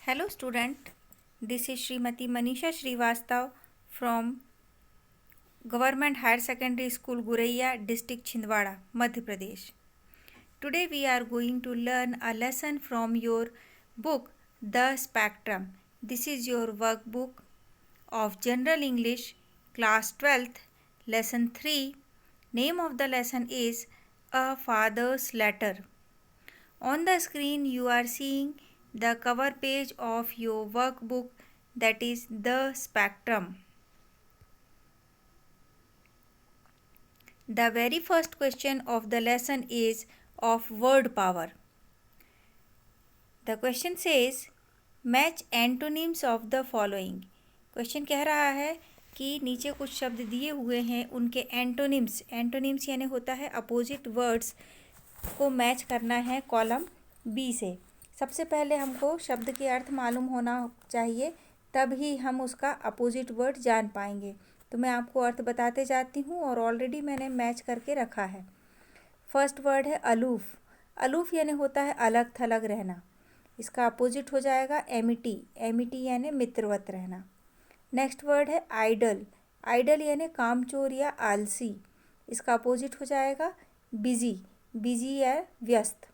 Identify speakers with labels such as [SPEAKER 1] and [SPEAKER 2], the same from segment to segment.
[SPEAKER 1] Hello student, this is Srimati Manisha Srivastav from Government Higher Secondary School Guraiya, District Chhindwara, Madhya Pradesh. Today we are going to learn a lesson from your book The Spectrum. This is your workbook of General English class 12th lesson 3. Name of the lesson is A Father's Letter. On the screen you are seeing the cover page of your workbook, that is The Spectrum. The very first question of the lesson is of word power. The question says match antonyms of the following. Question कह रहा है कि नीचे कुछ शब्द दिए हुए हैं, उनके एंटोनिम्स यानी होता है अपोजिट वर्ड्स को मैच करना है कॉलम बी से। सबसे पहले हमको शब्द के अर्थ मालूम होना चाहिए, तब ही हम उसका अपोजिट वर्ड जान पाएंगे। तो मैं आपको अर्थ बताते जाती हूँ और ऑलरेडी मैंने मैच करके रखा है। फर्स्ट वर्ड है अलूफ। अलूफ यानी होता है अलग थलग रहना। इसका अपोजिट हो जाएगा एमिटी। एमिटी यानी मित्रवत रहना। नेक्स्ट वर्ड है आइडल। आइडल यानी कामचोर या आलसी। इसका अपोजिट हो जाएगा बिजी। बिजी या व्यस्त।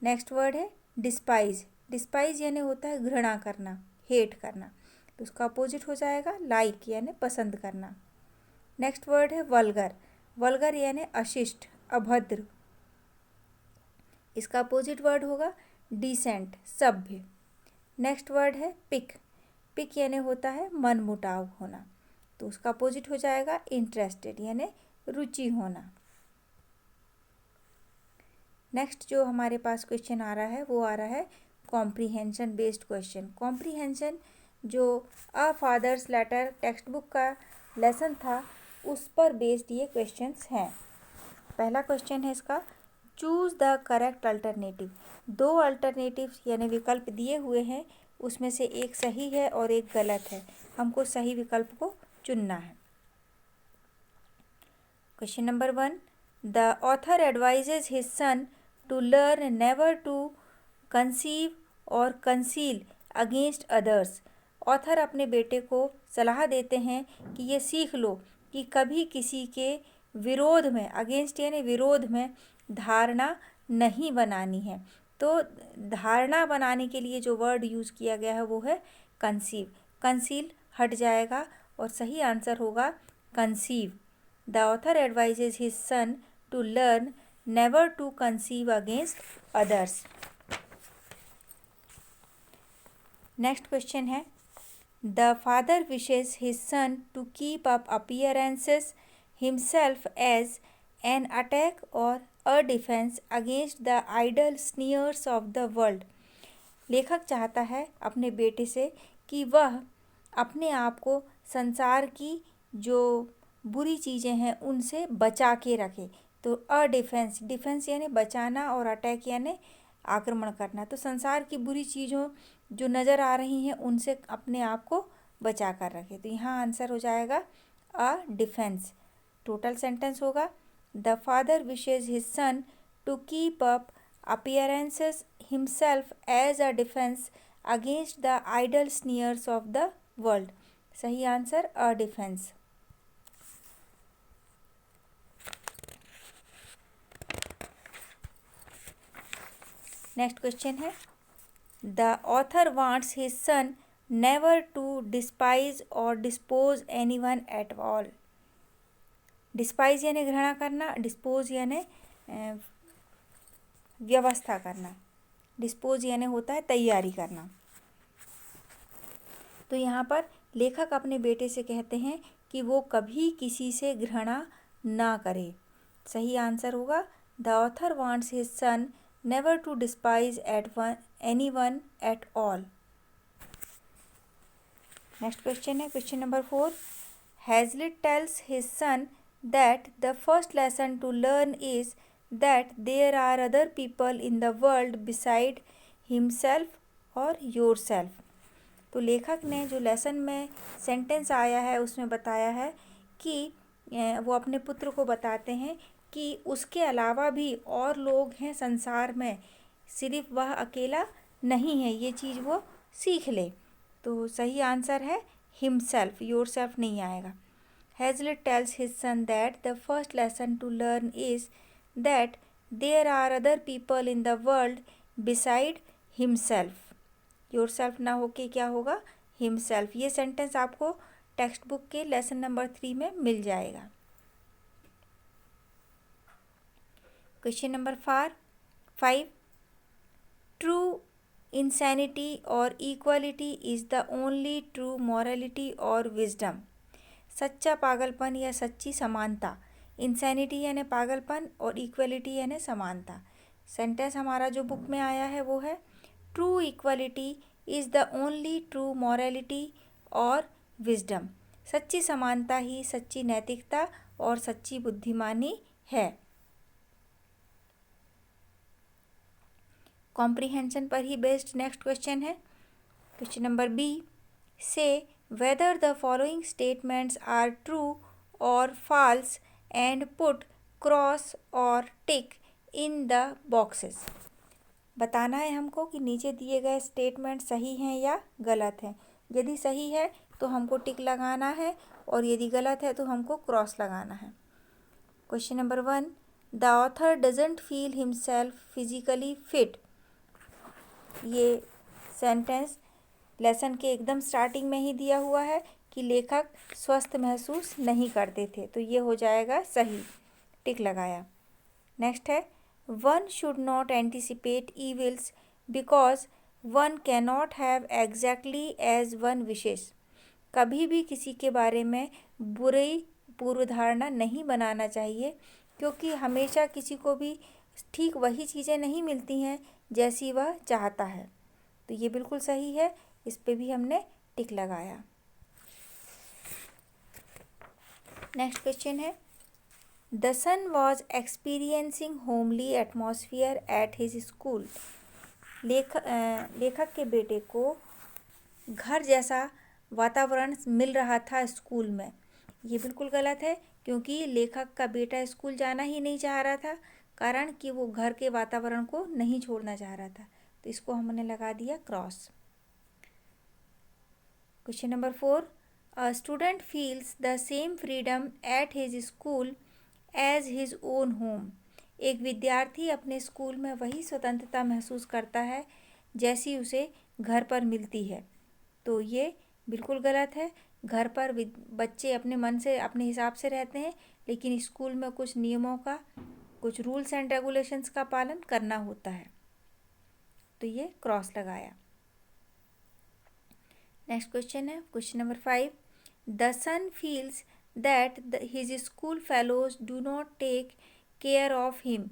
[SPEAKER 1] नेक्स्ट वर्ड है डिस्पाइज। डिस्पाइज यानी होता है घृणा करना, हेट करना। तो उसका अपोजिट हो जाएगा लाइक यानी पसंद करना। नेक्स्ट वर्ड है वल्गर। वल्गर यानी अशिष्ट, अभद्र। इसका अपोजिट वर्ड होगा डिसेंट, सभ्य। नेक्स्ट वर्ड है पिक। पिक यानी होता है मनमुटाव होना। तो उसका अपोजिट हो जाएगा इंटरेस्टेड यानी रुचि होना। नेक्स्ट जो हमारे पास क्वेश्चन आ रहा है वो आ रहा है कॉम्प्रीहेंशन बेस्ड क्वेश्चन। कॉम्प्रीहेंशन जो अ फादर्स लेटर टेक्स्ट बुक का लेसन था उस पर बेस्ड ये क्वेश्चंस हैं। पहला क्वेश्चन है इसका, चूज़ द करेक्ट अल्टरनेटिव। दो अल्टरनेटिव्स यानी विकल्प दिए हुए हैं, उसमें से एक सही है और एक गलत है। हमको सही विकल्प को चुनना है। Question number 1, the author advises his son to learn never to conceive or conceal against others. Author अपने बेटे को सलाह देते हैं कि ये सीख लो कि कभी किसी के विरोध में, अगेंस्ट यानी विरोध में, धारणा नहीं बनानी है। तो धारणा बनाने के लिए जो वर्ड यूज़ किया गया है वो है कंसीव। कंसील हट जाएगा और सही आंसर होगा conceive. The author advises his son to learn never to conceive against others. Next question है, the father wishes his son to keep up appearances himself as an attack or a defence against the idle sneers of the world. लेखक चाहता है अपने बेटे से कि वह अपने आप को संसार की जो बुरी चीज़ें हैं उनसे बचा के रखे। तो अ डिफेंस, डिफेंस यानी बचाना और अटैक यानी आक्रमण करना। तो संसार की बुरी चीज़ों जो नज़र आ रही हैं उनसे अपने आप को बचा कर रखे। तो यहाँ आंसर हो जाएगा अ डिफेंस। टोटल सेंटेंस होगा, the father wishes his son to keep up appearances himself as a defense against the idle sneers of the world. सही answer a defence. Next question है, the author wants his son never to despise or dispose anyone at all. Despise यानी घृणा करना, dispose यानी व्यवस्था करना, dispose यानी होता है तैयारी करना। तो यहाँ पर लेखक अपने बेटे से कहते हैं कि वो कभी किसी से घृणा ना करे। सही आंसर होगा, the author wants his son never to despise anyone at all. Next question है question number 4, Hazlitt tells his son that the first lesson to learn is that there are other people in the world beside himself or yourself। तो लेखक ने जो lesson में sentence आया है उसमें बताया है कि वो अपने पुत्र को बताते हैं कि उसके अलावा भी और लोग हैं संसार में, सिर्फ वह अकेला नहीं है। ये चीज़ वो सीख ले। तो सही आंसर है हिमसेल्फ, योरसेल्फ नहीं आएगा। Hazlitt tells his son that the first lesson to learn is that there are other people in the world beside himself. Yourself ना होके क्या होगा, himself। ये सेंटेंस आपको टेक्स्ट बुक के लेसन नंबर 3 में मिल जाएगा। क्वेश्चन नंबर 5, ट्रू insanity और equality is the only true morality or wisdom। सच्चा पागलपन या सच्ची समानता, इंसैनिटी यानी पागलपन और इक्वलिटी यानी समानता। सेंटेंस हमारा जो बुक में आया है वो है true equality is the only true morality और विजडम। सच्ची समानता ही सच्ची नैतिकता और सच्ची बुद्धिमानी है। कॉम्प्रिहेंशन पर ही बेस्ड नेक्स्ट क्वेश्चन है। क्वेश्चन नंबर बी, से whether the following statements are true or false and put cross or tick in the boxes। बताना है हमको कि नीचे दिए गए स्टेटमेंट सही हैं या गलत हैं। यदि सही है तो हमको टिक लगाना है और यदि गलत है तो हमको क्रॉस लगाना है। Question number 1, the author doesn't feel himself physically fit. ये सेंटेंस लेसन के एकदम स्टार्टिंग में ही दिया हुआ है कि लेखक स्वस्थ महसूस नहीं करते थे, तो ये हो जाएगा सही, टिक लगाया। नेक्स्ट है, one should not anticipate evils because one can not have exactly as one wishes. कभी भी किसी के बारे में बुरी पूर्व धारणा नहीं बनाना चाहिए, क्योंकि हमेशा किसी को भी ठीक वही चीज़ें नहीं मिलती हैं जैसी वह चाहता है। तो ये बिल्कुल सही है, इस पे भी हमने टिक लगाया। नेक्स्ट क्वेश्चन है, the son was experiencing homely atmosphere at his school. लेखक के बेटे को घर जैसा वातावरण मिल रहा था स्कूल में। ये बिल्कुल गलत है, क्योंकि लेखक का बेटा स्कूल जाना ही नहीं चाह रहा था, कारण कि वो घर के वातावरण को नहीं छोड़ना चाह रहा था। तो इसको हमने लगा दिया cross. Question number 4, a student feels the same freedom at his school as his own home. एक विद्यार्थी अपने स्कूल में वही स्वतंत्रता महसूस करता है जैसी उसे घर पर मिलती है। तो ये बिल्कुल गलत है। घर पर बच्चे अपने मन से अपने हिसाब से रहते हैं, लेकिन स्कूल में कुछ नियमों का, कुछ रूल्स एंड रेगुलेशंस का पालन करना होता है। तो ये क्रॉस लगाया। नेक्स्ट क्वेश्चन है, question number 5, the son feels that his school fellows do not take care of him.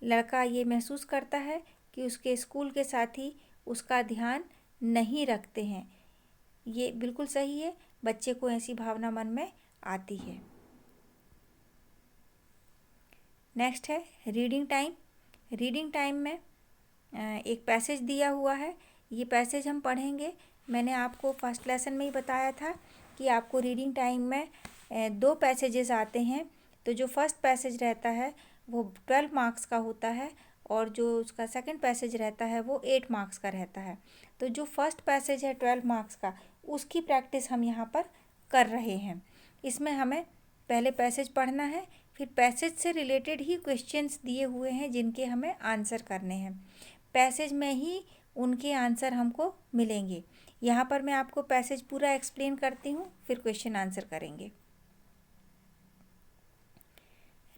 [SPEAKER 1] लड़का ये महसूस करता है कि उसके स्कूल के साथी उसका ध्यान नहीं रखते हैं। ये बिल्कुल सही है, बच्चे को ऐसी भावना मन में आती है। नेक्स्ट है रीडिंग टाइम। रीडिंग टाइम में एक पैसेज दिया हुआ है, ये पैसेज हम पढ़ेंगे। मैंने आपको फर्स्ट लेसन में ही बताया था कि आपको रीडिंग टाइम में 2 पैसेजेस आते हैं। तो जो फर्स्ट पैसेज रहता है वो 12 मार्क्स का होता है और जो उसका सेकंड पैसेज रहता है वो 8 मार्क्स का रहता है। तो जो फर्स्ट पैसेज है 12 मार्क्स का, उसकी प्रैक्टिस हम यहाँ पर कर रहे हैं। इसमें हमें पहले पैसेज पढ़ना है, फिर पैसेज से रिलेटेड ही क्वेश्चंस दिए हुए हैं जिनके हमें आंसर करने हैं। पैसेज में ही उनके आंसर हमको मिलेंगे। यहाँ पर मैं आपको पैसेज पूरा एक्सप्लेन करती हूँ, फिर क्वेश्चन आंसर करेंगे।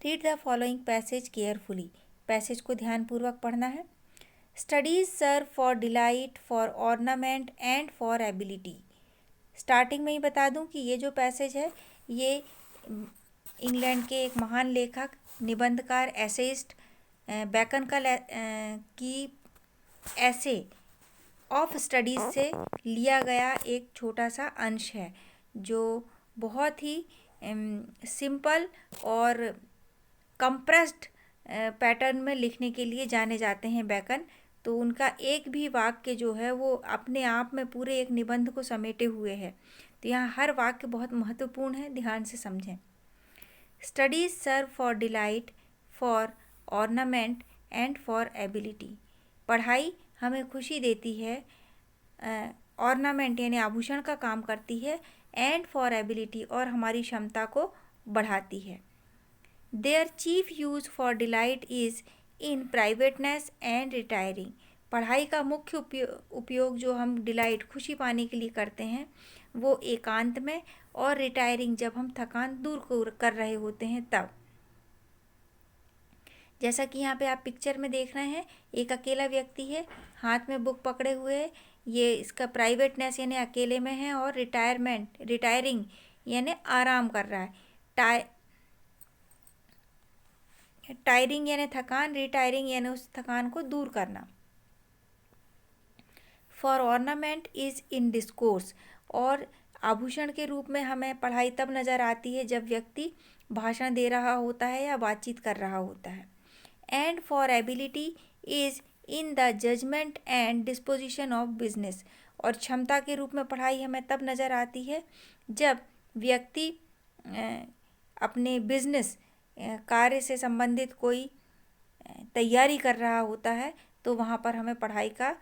[SPEAKER 1] Read the following passage carefully. Passage को ध्यानपूर्वक पढ़ना है। Studies serve for delight, for ornament and for ability. Starting में ही बता दूं कि ये जो पैसेज है ये इंग्लैंड के एक महान लेखक, निबंधकार, एसेइस्ट बैकन की ऐसे ऑफ स्टडीज़ से लिया गया एक छोटा सा अंश है, जो बहुत ही सिंपल और कंप्रेस्ड पैटर्न में लिखने के लिए जाने जाते हैं बैकन। तो उनका एक भी वाक्य जो है वो अपने आप में पूरे एक निबंध को समेटे हुए है। तो यहाँ हर वाक्य बहुत महत्वपूर्ण है, ध्यान से समझें। Studies serve for delight, for ornament and for ability. पढ़ाई हमें खुशी देती है, ऑर्नामेंट यानी आभूषण का काम करती है, एंड फॉर एबिलिटी और हमारी क्षमता को बढ़ाती है। Their chief use for delight is in privateness and retiring. पढ़ाई का मुख्य उपयोग जो हम डिलाइट खुशी पाने के लिए करते हैं वो एकांत में, और रिटायरिंग जब हम थकान दूर कर रहे होते हैं तब। जैसा कि यहाँ पे आप पिक्चर में देख रहे हैं, एक अकेला व्यक्ति है, हाथ में बुक पकड़े हुए है, ये इसका प्राइवेटनेस यानी अकेले में है, और रिटायरिंग यानी आराम कर रहा है। टायरिंग यानी थकान, रिटायरिंग यानी उस थकान को दूर करना। For ornament is in discourse, और आभूषण के रूप में हमें पढ़ाई तब नज़र आती है जब व्यक्ति भाषण दे रहा होता है या बातचीत कर रहा होता है। And for ability is in the judgement and disposition of business, और क्षमता के रूप में पढ़ाई हमें तब नज़र आती है जब व्यक्ति अपने बिजनेस कार्य से संबंधित कोई तैयारी कर रहा होता है, तो वहाँ पर हमें पढ़ाई का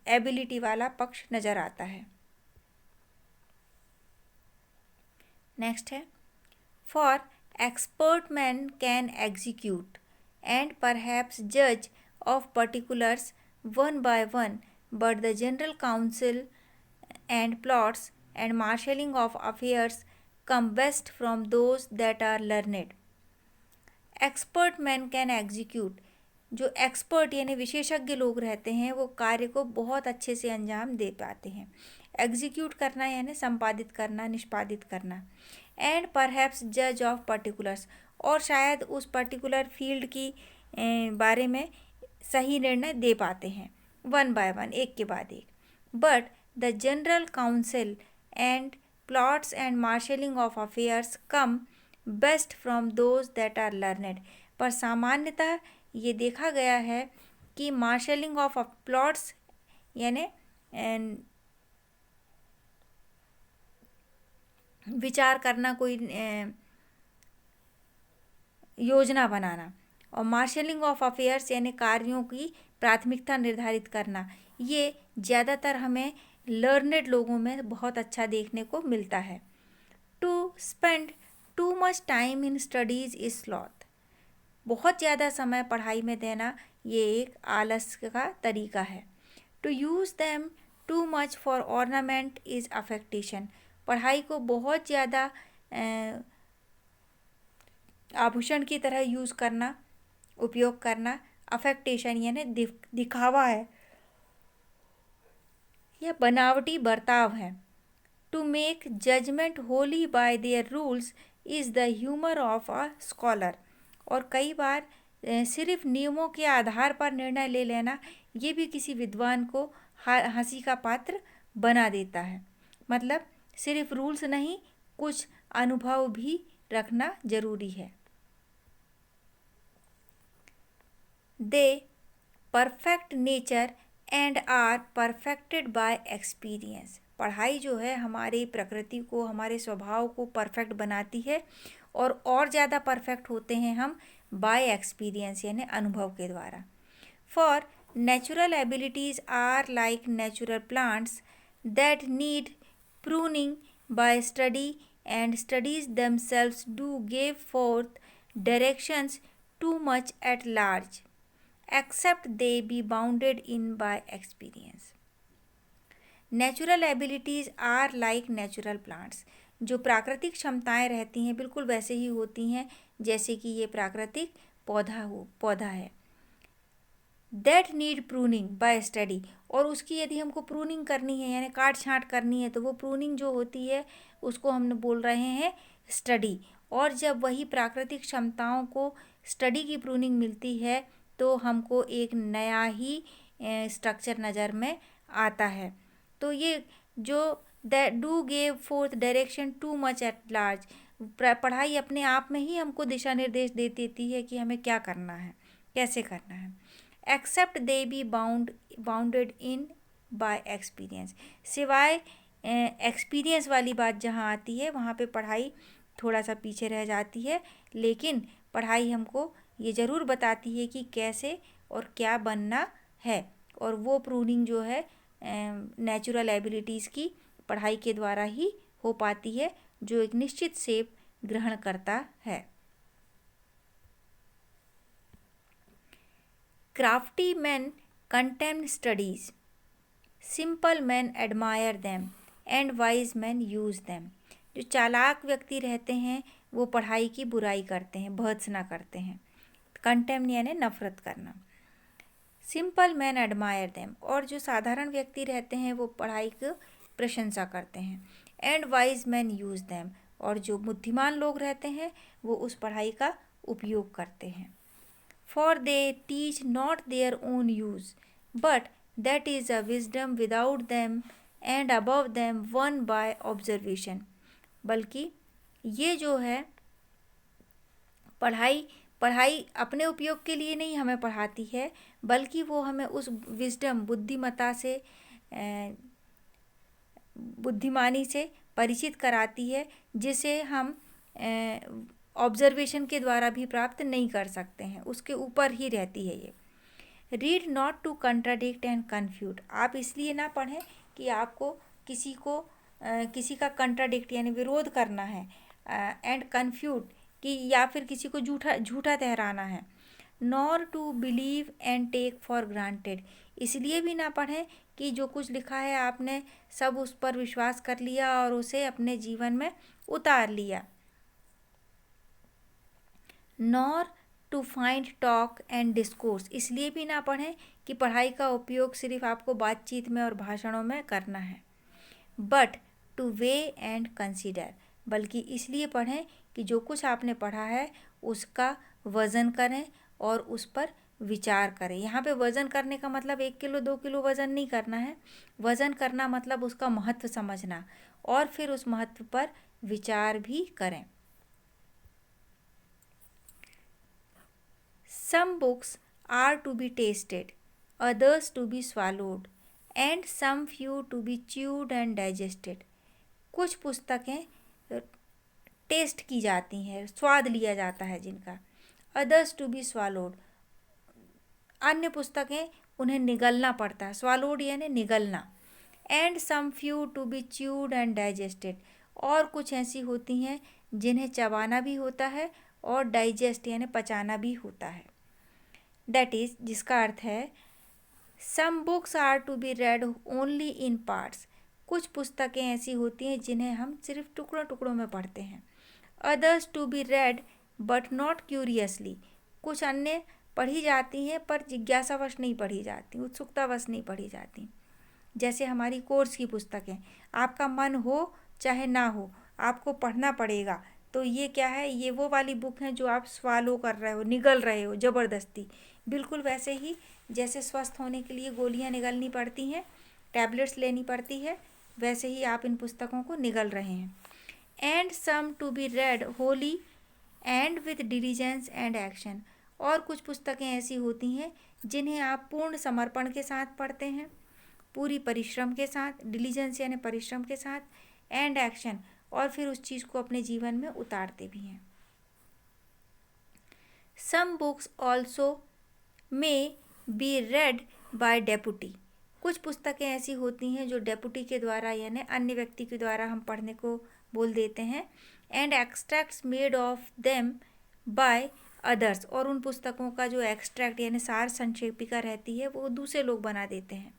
[SPEAKER 1] एबिलिटी वाला पक्ष नज़र आता है। नेक्स्ट है, for expert man can execute and perhaps जज of particulars one by one, but the general council and plots and marshalling of affairs come best from those that are learned. Expert man can execute, जो expert यानी विशेषज्ञ लोग रहते हैं वो कार्य को बहुत अच्छे से अंजाम दे पाते हैं। एग्जीक्यूट करना यानी संपादित करना, निष्पादित करना। एंड परहैप्स जज ऑफ पर्टिकुलर्स, और शायद उस पर्टिकुलर फील्ड की बारे में सही निर्णय दे पाते हैं, वन बाय वन, एक के बाद एक। But the general council and plots and marshalling of affairs come best from those that are learned, पर सामान्यतः ये देखा गया है कि मार्शलिंग ऑफ प्लॉट्स यानी विचार करना, कोई योजना बनाना, और मार्शलिंग ऑफ अफेयर्स यानी कार्यों की प्राथमिकता निर्धारित करना, ये ज़्यादातर हमें लर्नेड लोगों में बहुत अच्छा देखने को मिलता है। To spend too much time in studies is sloth, बहुत ज़्यादा समय पढ़ाई में देना ये एक आलस का तरीका है। To use them too much for ornament is affectation, पढ़ाई को बहुत ज़्यादा आभूषण की तरह यूज़ करना, उपयोग करना, अफेक्टेशन यानी दिखावा है या बनावटी बर्ताव है। To make judgement wholly by their rules is the humour of a scholar, और कई बार सिर्फ नियमों के आधार पर निर्णय ले लेना ये भी किसी विद्वान को हंसी का पात्र बना देता है। मतलब सिर्फ रूल्स नहीं, कुछ अनुभव भी रखना जरूरी है। They perfect nature and are perfected by experience, पढ़ाई जो है हमारी प्रकृति को, हमारे स्वभाव को परफेक्ट बनाती है, और ज़्यादा परफेक्ट होते हैं हम बाय एक्सपीरियंस यानी अनुभव के द्वारा। For natural abilities are like natural plants that need pruning by study, and studies themselves do give forth directions too much at large, except they be bounded in by experience. Natural abilities are like natural plants, जो प्राकृतिक क्षमताएं रहती हैं बिल्कुल वैसे ही होती हैं जैसे कि ये प्राकृतिक पौधा है। That need pruning by study, और उसकी यदि हमको प्रूनिंग करनी है यानी काट छाँट करनी है तो वो प्रूनिंग जो होती है उसको हम बोल रहे हैं स्टडी। और जब वही प्राकृतिक क्षमताओं को स्टडी की प्रूनिंग मिलती है तो हमको एक नया ही स्ट्रक्चर नज़र में आता है। तो ये जो that do give fourth direction too much at large, पढ़ाई अपने आप में ही हमको दिशा निर्देश दे देती है कि हमें क्या करना है, कैसे करना है। Except they be bounded in by experience, सिवाय एक्सपीरियंस वाली बात जहाँ आती है वहाँ पे पढ़ाई थोड़ा सा पीछे रह जाती है, लेकिन पढ़ाई हमको ये ज़रूर बताती है कि कैसे और क्या बनना है, और वो प्रूनिंग जो है नेचुरल एबिलिटीज़ की पढ़ाई के द्वारा ही हो पाती है, जो एक निश्चित शेप ग्रहण करता है। Crafty man contemn studies, simple man admire them and wise man use them. जो चालाक व्यक्ति रहते हैं वो पढ़ाई की बुराई करते हैं, भर्त्सना करते हैं। कंटेम्न यानी नफरत करना। सिंपल मैन एडमायर देम, और जो साधारण व्यक्ति रहते हैं वो पढ़ाई की प्रशंसा करते हैं। And wise man use them, और जो बुद्धिमान लोग रहते हैं वो उस पढ़ाई का उपयोग करते हैं। For they teach not their own use but that is a wisdom without them and above them one by observation. बल्कि ये जो है पढ़ाई अपने उपयोग के लिए नहीं हमें पढ़ाती है, बल्कि वो हमें उस विजडम बुद्धिमता से बुद्धिमानी से परिचित कराती है, जिसे हम ऑब्जर्वेशन के द्वारा भी प्राप्त नहीं कर सकते हैं, उसके ऊपर ही रहती है ये। Read not to contradict and confute, आप इसलिए ना पढ़ें कि आपको किसी का कंट्राडिक्ट यानी विरोध करना है, एंड कन्फ्यूट कि या फिर किसी को झूठा ठहराना है। Nor to believe and take for granted, इसलिए भी ना पढ़ें कि जो कुछ लिखा है आपने सब उस पर विश्वास कर लिया और उसे अपने जीवन में उतार लिया। Nor to find talk and discourse, इसलिए भी ना पढ़ें कि पढ़ाई का उपयोग सिर्फ आपको बातचीत में और भाषणों में करना है। But two way and consider, बल्कि इसलिए पढ़ें कि जो कुछ आपने पढ़ा है उसका वज़न करें और उस पर विचार करें। यहाँ पे वज़न करने का मतलब 1 किलो 2 किलो वज़न नहीं करना है। वज़न करना मतलब उसका महत्व समझना और फिर उस महत्व पर विचार भी करें। Some books are to be tasted, others to be swallowed, and some few to be chewed and digested. कुछ पुस्तकें टेस्ट की जाती हैं, स्वाद लिया जाता है जिनका। others to be swallowed, अन्य पुस्तकें उन्हें निगलना पड़ता है। swallowed यानी निगलना। and some few to be chewed and digested, और कुछ ऐसी होती हैं जिन्हें चबाना भी होता है और डाइजेस्ट यानी पचाना भी होता है। दैट इज़, जिसका अर्थ है some books are to be read only in parts, कुछ पुस्तकें ऐसी होती हैं जिन्हें हम सिर्फ टुकड़ों टुकड़ों में पढ़ते हैं। Others to be read but not curiously, कुछ अन्य पढ़ी जाती हैं पर जिज्ञासावश नहीं पढ़ी जाती, उत्सुकतावश नहीं पढ़ी जाती। जैसे हमारी कोर्स की पुस्तकें, आपका मन हो चाहे ना हो आपको पढ़ना पड़ेगा। तो ये क्या है, ये वो वाली बुक है जो आप स्वालो कर रहे हो, निगल रहे हो ज़बरदस्ती। बिल्कुल वैसे ही जैसे स्वस्थ होने के लिए गोलियां निगलनी पड़ती हैं, टैबलेट्स लेनी पड़ती है, वैसे ही आप इन पुस्तकों को निगल रहे हैं। And some to be read wholly and with diligence and action, और कुछ पुस्तकें ऐसी होती हैं जिन्हें आप पूर्ण समर्पण के साथ पढ़ते हैं, पूरी परिश्रम के साथ, डिलीजेंस यानी परिश्रम के साथ, एंड एक्शन, और फिर उस चीज़ को अपने जीवन में उतारते भी हैं। Some books also may be read by deputy, कुछ पुस्तकें ऐसी होती हैं जो डेपुटी के द्वारा यानी अन्य व्यक्ति के द्वारा हम पढ़ने को बोल देते हैं। And extracts made of them by others, और उन पुस्तकों का जो एक्सट्रैक्ट यानी सार संक्षेपिका रहती है वो दूसरे लोग बना देते हैं।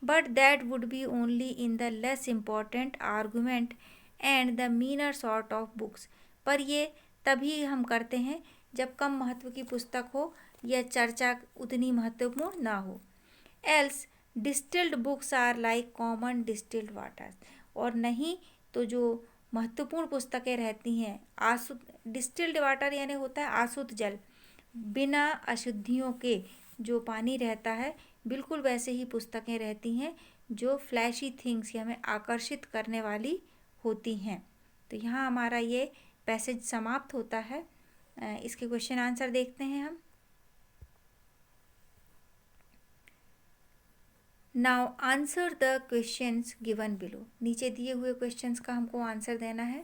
[SPEAKER 1] But that would be only in the less important argument and the meaner sort of books, पर ये तभी हम करते हैं जब कम महत्व की पुस्तक हो या चर्चा उतनी महत्वपूर्ण ना हो। Else distilled books are like common distilled water, और नहीं तो जो महत्वपूर्ण पुस्तकें रहती हैं डिस्टिल्ड वाटर यानी होता है आसुत जल, बिना अशुद्धियों के जो पानी रहता है, बिल्कुल वैसे ही पुस्तकें रहती हैं जो फ्लैशी थिंग्स हमें आकर्षित करने वाली होती हैं। तो यहाँ हमारा ये पैसेज समाप्त होता है। इसके क्वेश्चन आंसर देखते हैं हम। Now answer the questions given below, नीचे दिए हुए क्वेश्चंस का हमको आंसर देना है।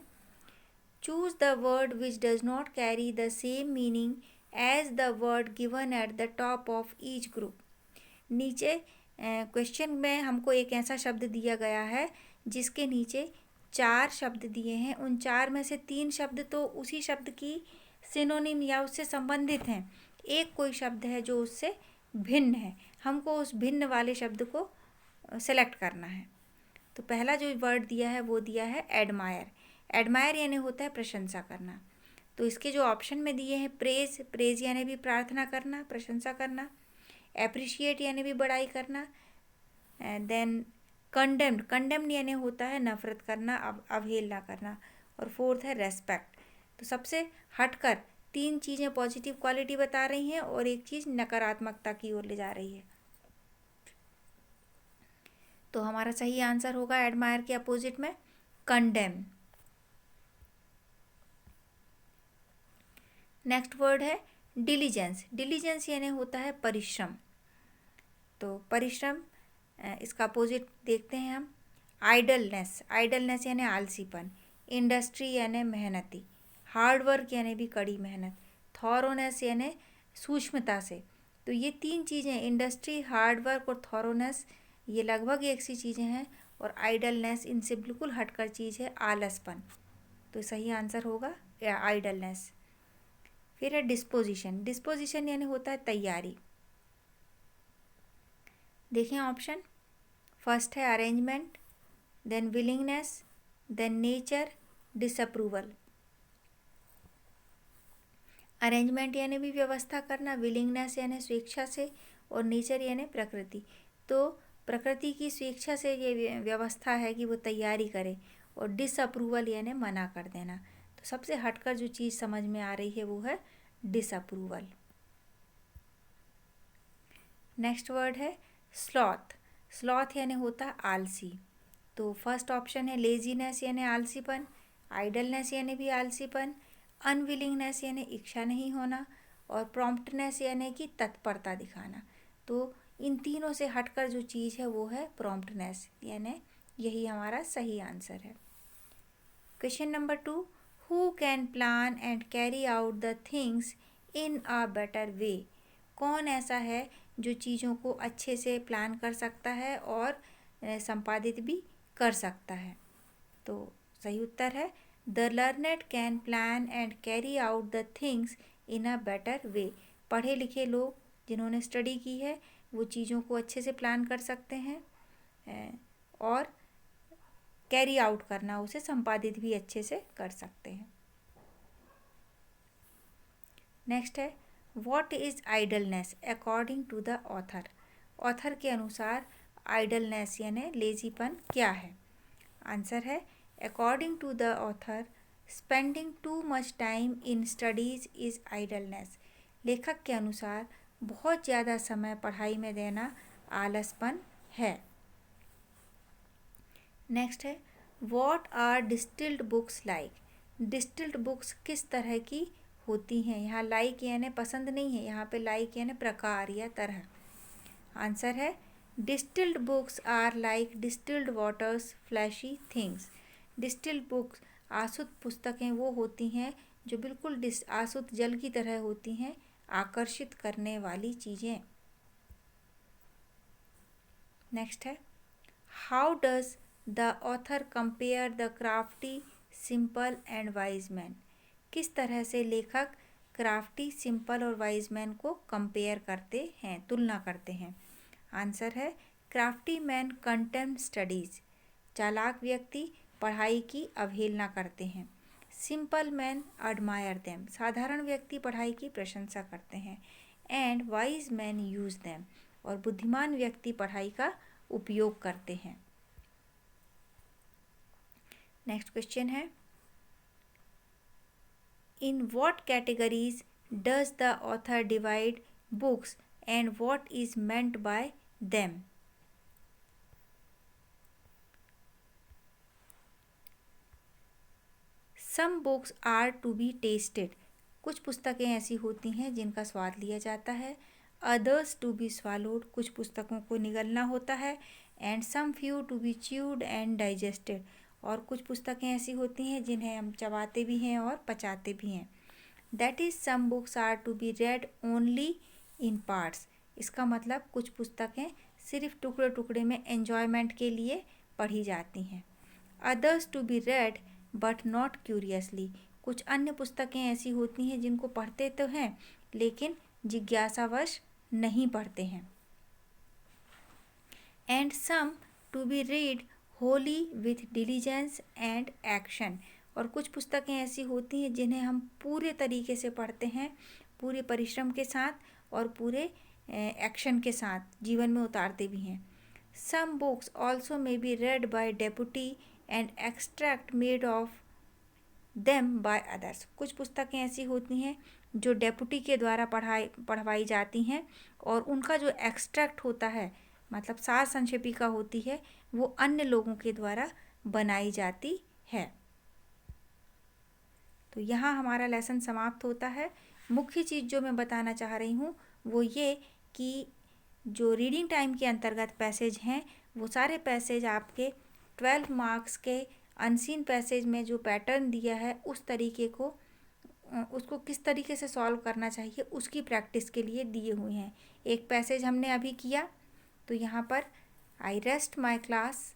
[SPEAKER 1] Choose the word which does not carry the same meaning as the word given at the top of each group, नीचे क्वेश्चन में हमको एक ऐसा शब्द दिया गया है जिसके नीचे 4 शब्द दिए हैं। उन 4 में से 3 शब्द तो उसी शब्द की सिनोनिम या उससे संबंधित हैं, एक कोई शब्द है जो उससे भिन्न है। हमको उस भिन्न वाले शब्द को सेलेक्ट करना है। तो पहला जो वर्ड दिया है वो दिया है एडमायर। एडमायर यानी होता है प्रशंसा करना। तो इसके जो ऑप्शन में दिए हैं, प्रेज, प्रेज यानी भी प्रार्थना करना, प्रशंसा करना। एप्रिशिएट यानी भी बड़ाई करना। देन कंडेम्ड, कंडेम्ड यानी होता है नफरत करना, अवहेलना करना। और फोर्थ है रेस्पेक्ट। तो सबसे हटकर 3 चीज़ें पॉजिटिव क्वालिटी बता रही हैं और एक चीज़ नकारात्मकता की ओर ले जा रही है। तो हमारा सही आंसर होगा एडमायर के अपोजिट में कंडेम। नेक्स्ट वर्ड है डिलीजेंस। डिलीजेंस यानी होता है परिश्रम। तो परिश्रम, इसका अपोजिट देखते हैं हम। आइडलनेस, आइडलनेस यानी आलसीपन। इंडस्ट्री यानी मेहनती। हार्डवर्क यानी भी कड़ी मेहनत। थॉरोनेस यानी सूक्ष्मता से। तो ये 3 चीज़ें, इंडस्ट्री, हार्डवर्क और थॉरोनेस, ये लगभग एक सी चीज़ें हैं। और आइडलनेस इनसे बिल्कुल हटकर चीज़ है, आलसपन। तो सही आंसर होगा आइडलनेस। फिर है डिस्पोजिशन। डिस्पोजिशन यानी होता है तैयारी। देखें ऑप्शन। फर्स्ट है arrangement, then willingness, then nature, disapproval. Arrangement यानी भी व्यवस्था करना, विलिंगनेस यानी स्वेच्छा से, और नेचर यानी प्रकृति। तो प्रकृति की स्वेच्छा से ये व्यवस्था है कि वो तैयारी करे, और डिसअप्रूवल यानी मना कर देना। तो सबसे हटकर जो चीज़ समझ में आ रही है वो है डिसअप्रूवल। नेक्स्ट वर्ड है स्लॉथ। स्लॉथ यानी होता है आलसी। तो फर्स्ट ऑप्शन है लेजीनेस यानी आलसीपन, आइडलनेस यानी भी आलसीपन, अनविलिंगनेस यानी इच्छा नहीं होना, और प्रॉम्प्टनेस यानी कि तत्परता दिखाना। तो इन तीनों से हटकर जो चीज़ है वो है प्रॉम्प्टनेस, यानी यही हमारा सही आंसर है। Question number 2, who can plan and carry out the things in a better way. कौन ऐसा है जो चीज़ों को अच्छे से प्लान कर सकता है और संपादित भी कर सकता है। तो सही उत्तर है the learned can plan and carry out the things in a better way. पढ़े लिखे लोग जिन्होंने स्टडी की है वो चीज़ों को अच्छे से प्लान कर सकते हैं और कैरी आउट करना, उसे संपादित भी अच्छे से कर सकते हैं। नेक्स्ट है what is idleness according to the author. Author के अनुसार आइडलनेस यानी लेजीपन क्या है। आंसर है according to the author spending too much time in studies is idleness. लेखक के अनुसार बहुत ज़्यादा समय पढ़ाई में देना आलसपन है। नेक्स्ट है what are distilled books like. Distilled books किस तरह की होती हैं। यहाँ लाइक यानी पसंद नहीं है, यहाँ पे लाइक यानी प्रकार या तरह। आंसर है distilled books are like distilled waters flashy things. Distilled books, आसुत पुस्तकें वो होती हैं जो बिल्कुल आसुत जल की तरह होती हैं, आकर्षित करने वाली चीज़ें। नेक्स्ट है how does the author compare the crafty simple and wise man. किस तरह से लेखक क्राफ्टी, सिंपल और वाइज मैन को कंपेयर करते हैं, तुलना करते हैं। आंसर है क्राफ्टी मैन कंटेम्प्ट स्टडीज़। चालाक व्यक्ति पढ़ाई की अवहेलना करते हैं। Simple man admire them. साधारण व्यक्ति पढ़ाई की प्रशंसा करते हैं। And wise man use them. और बुद्धिमान व्यक्ति पढ़ाई का उपयोग करते हैं। नेक्स्ट क्वेश्चन है in what categories does the author divide books and what is meant by them. Some books are to be tasted. कुछ पुस्तकें ऐसी होती हैं जिनका स्वाद लिया जाता है। Others to be swallowed. कुछ पुस्तकों को निगलना होता है। And some few to be chewed and digested. और कुछ पुस्तकें ऐसी होती हैं जिन्हें हम चबाते भी हैं और पचाते भी हैं। That is some books are to be read only in parts. इसका मतलब कुछ पुस्तकें सिर्फ टुकड़े टुकड़े में एन्जॉयमेंट के लिए पढ़ी जाती हैं। Others to be read but not curiously, कुछ अन्य पुस्तकें ऐसी होती हैं जिनको पढ़ते तो हैं लेकिन जिज्ञासावश नहीं पढ़ते हैं। And some to be read wholly with diligence and action, और कुछ पुस्तकें ऐसी होती हैं जिन्हें हम पूरे तरीके से पढ़ते हैं, पूरे परिश्रम के साथ और पूरे एक्शन के साथ जीवन में उतारते भी हैं। Some books also may be read by deputy and extract made of them by others, कुछ पुस्तकें ऐसी होती हैं जो डेपुटी के द्वारा पढ़वाई जाती हैं और उनका जो एक्सट्रैक्ट होता है, मतलब सार संक्षेपिका होती है, वो अन्य लोगों के द्वारा बनाई जाती है। तो यहाँ हमारा लेसन समाप्त होता है। मुख्य चीज़ जो मैं बताना चाह रही हूँ वो ये कि जो रीडिंग टाइम के अंतर्गत पैसेज हैं वो सारे पैसेज आपके 12 मार्क्स के अनसीन पैसेज में जो पैटर्न दिया है उस तरीके को उसको किस तरीके से सॉल्व करना चाहिए उसकी प्रैक्टिस के लिए दिए हुए हैं। एक पैसेज हमने अभी किया, तो यहाँ पर आई rest my class,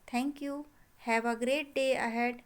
[SPEAKER 1] thank you, have a great day ahead.